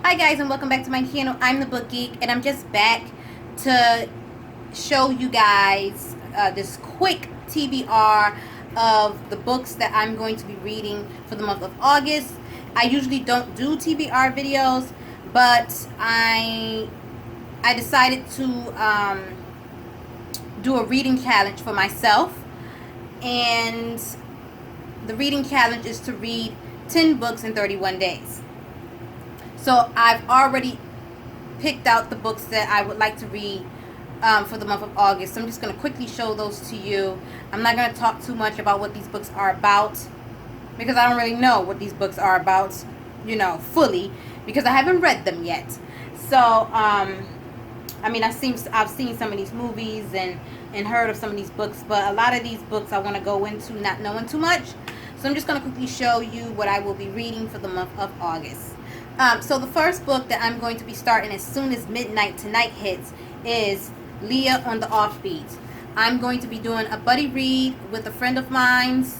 Hi guys, and welcome back to my channel. I'm the Book Geek, and I'm just back to show you guys this quick TBR of the books that I'm going to be reading for the month of August. I usually don't do TBR videos, but I decided to do a reading challenge for myself, and the reading challenge is to read 10 books in 31 days. So I've already picked out the books that I would like to read for the month of August. So I'm just going to quickly show those to you. I'm not going to talk too much about what these books are about, because I don't really know what these books are about, fully, because I haven't read them yet. So, I mean, I've seen some of these movies and heard of some of these books, but a lot of these books I want to go into not knowing too much. So I'm just going to quickly show you what I will be reading for the month of August. So the first book that I'm going to be starting as soon as midnight tonight hits is Leah on the Offbeat. I'm going to be doing a buddy read with a friend of mine's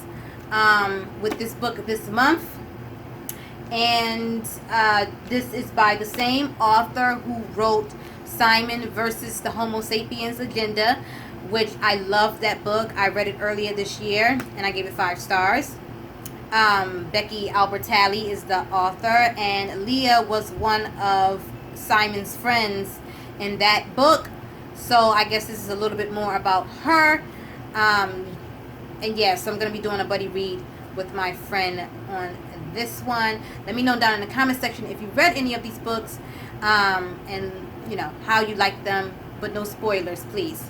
with this book this month. And this is by the same author who wrote Simon versus the Homo Sapiens Agenda, which I love that book. I read it earlier this year and I gave it 5 stars. Becky Albertalli is the author, and Leah was one of Simon's friends in that book. So I guess this is a little bit more about her. And yeah, so I'm going to be doing a buddy read with my friend on this one. Let me know down in the comment section if you read any of these books, and how you like them, but no spoilers, please.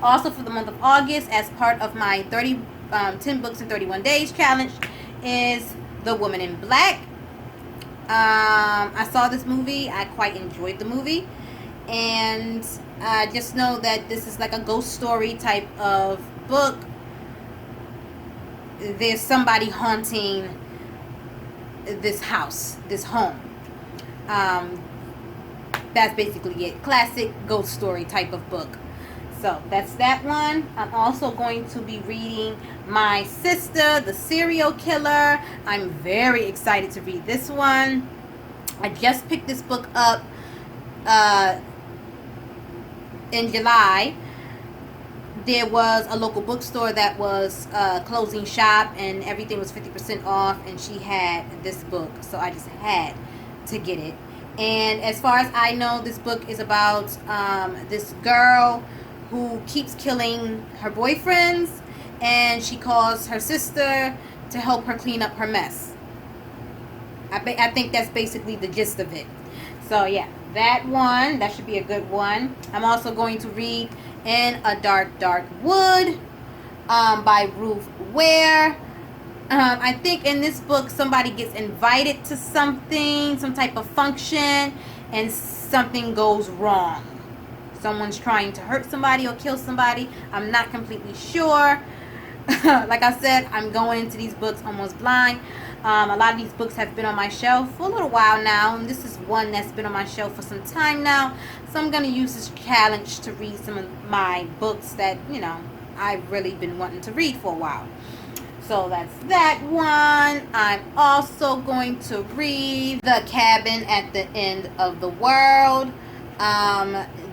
Also, for the month of August, as part of my 10 books in 31 days challenge, is The Woman in Black. I saw this movie. I quite enjoyed the movie, and just know that this is like a ghost story type of book. There's somebody haunting this house, this home. That's basically it. Classic ghost story type of book. So that's that one. I'm also going to be reading My Sister, the Serial Killer. I'm very excited to read this one. I just picked this book up in July. There was a local bookstore that was closing shop, and everything was 50% off, and she had this book, so I just had to get it. And as far as I know, this book is about this girl who keeps killing her boyfriends, and she calls her sister to help her clean up her mess. I think that's basically the gist of it. So yeah, that should be a good one. I'm also going to read In a Dark, Dark Wood by Ruth Ware. I think in this book somebody gets invited to something, some type of function, and something goes wrong. Someone's trying to hurt somebody or kill somebody. I'm not completely sure. Like I said, I'm going into these books almost blind. A lot of these books have been on my shelf for a little while now, and this is one that's been on my shelf for some time now. So I'm going to use this challenge to read some of my books that, I've really been wanting to read for a while. So that's that one. I'm also going to read The Cabin at the End of the World.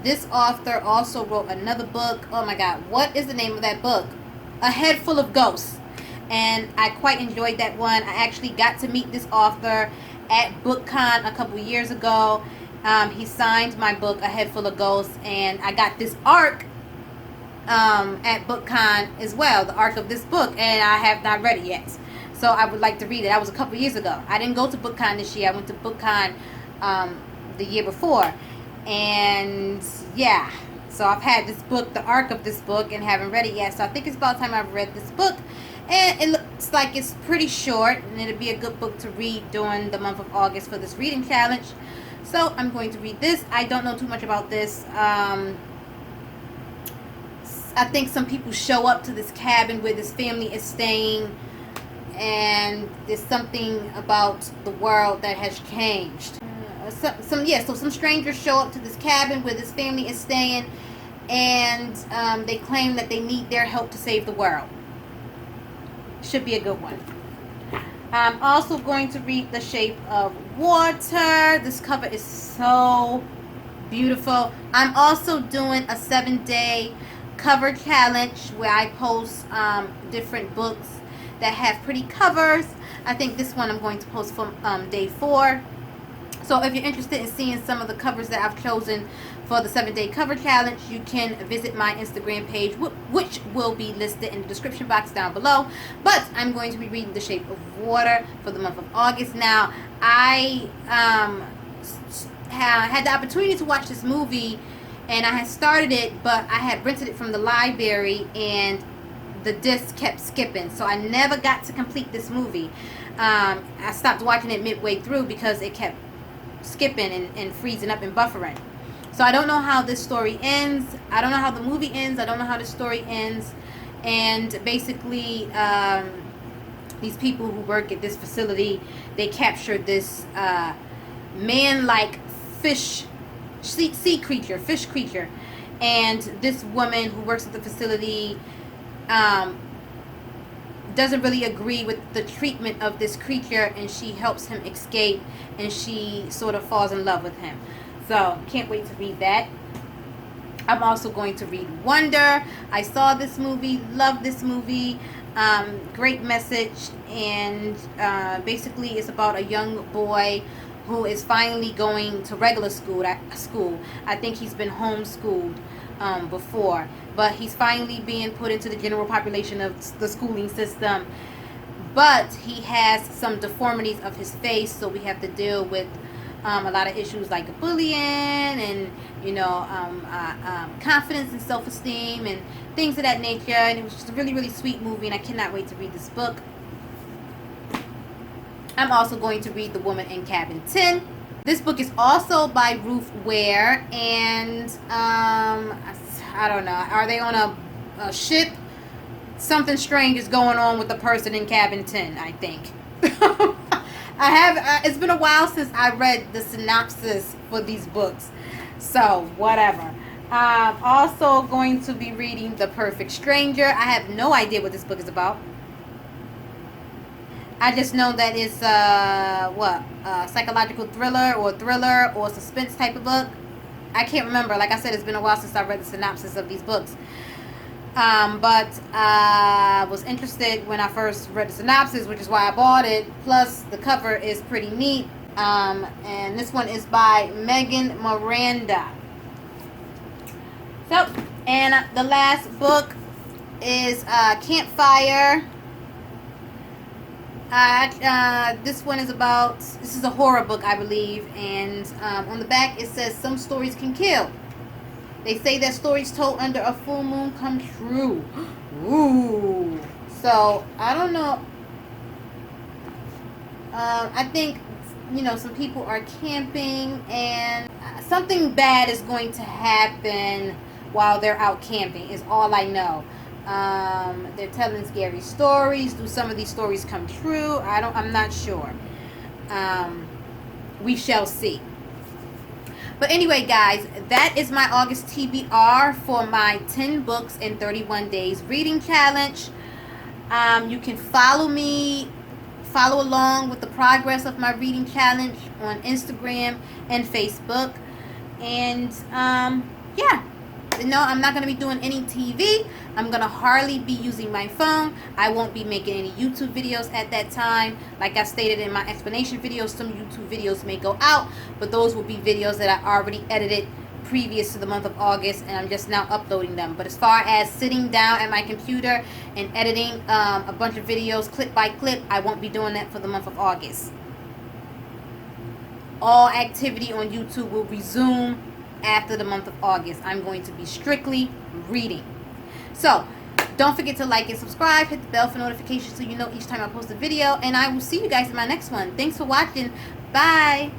This author also wrote another book. Oh my god, what is the name of that book? A Head Full of Ghosts. And I quite enjoyed that one. I actually got to meet this author at BookCon a couple years ago. He signed my book, A Head Full of Ghosts, and I got this arc at BookCon as well, the arc of this book, and I have not read it yet. So I would like to read it. That was a couple years ago. I didn't go to BookCon this year. I went to BookCon the year before. And yeah, so I've had this book, the arc of this book, and haven't read it yet. So I think it's about time I've read this book. And it looks like it's pretty short, and it'll be a good book to read during the month of August for this reading challenge. So I'm going to read this. I don't know too much about this. I think some people show up to this cabin where this family is staying, and there's something about the world that has changed. So some strangers show up to this cabin where this family is staying, and they claim that they need their help to save the world. Should be a good one. I'm also going to read The Shape of Water. This cover is so beautiful. I'm also doing a 7-day cover challenge where I post different books that have pretty covers. I think this one I'm going to post from day 4. So if you're interested in seeing some of the covers that I've chosen for the 7-day cover challenge, you can visit my Instagram page, which will be listed in the description box down below. But I'm going to be reading The Shape of Water for the month of August. Now, I had the opportunity to watch this movie, and I had started it, but I had rented it from the library, and the disc kept skipping, so I never got to complete this movie. I stopped watching it midway through because it kept skipping and freezing up and buffering. So I don't know how this story ends. I don't know how the movie ends. I don't know how the story ends. And basically, these people who work at this facility, they captured this man-like fish creature, and this woman who works at the facility doesn't really agree with the treatment of this creature, and she helps him escape, and she sort of falls in love with him. So can't wait to read that. I'm also going to read Wonder. I saw this movie, loved this movie. Great message, and basically it's about a young boy who is finally going to regular school. I think he's been homeschooled before, but he's finally being put into the general population of the schooling system. But he has some deformities of his face, so we have to deal with a lot of issues like bullying and confidence and self-esteem and things of that nature. And it was just a really, really sweet movie, and I cannot wait to read this book. I'm also going to read The Woman in Cabin 10. This book is also by Ruth Ware, and I don't know, are they on a ship? Something strange is going on with the person in Cabin 10, I think. It's been a while since I read the synopsis for these books, so whatever. I'm also going to be reading The Perfect Stranger. I have no idea what this book is about. I just know that it's psychological thriller or suspense type of book. I can't remember. Like I said, it's been a while since I read the synopsis of these books. But I was interested when I first read the synopsis, which is why I bought it. Plus, the cover is pretty neat. And this one is by Megan Miranda. So, and the last book is Campfire. This one is this is a horror book, I believe, and on the back it says some stories can kill. They say that stories told under a full moon come true. Ooh. So, I don't know. I think, some people are camping, and something bad is going to happen while they're out camping, is all I know. They're telling scary stories. Do some of these stories come true? I'm not sure. We shall see. But anyway, guys, that is my August TBR for my 10 books in 31 days reading challenge. You can follow along with the progress of my reading challenge on Instagram and Facebook. And yeah. No, I'm not going to be doing any TV. I'm going to hardly be using my phone. I won't be making any YouTube videos at that time. Like I stated in my explanation videos, some YouTube videos may go out, but those will be videos that I already edited previous to the month of August, and I'm just now uploading them. But as far as sitting down at my computer and editing a bunch of videos clip by clip, I won't be doing that for the month of August. All activity on YouTube will resume after the month of August. I'm going to be strictly reading. So, don't forget to like and subscribe. Hit the bell for notifications so you know each time I post a video. And I will see you guys in my next one. Thanks for watching. Bye.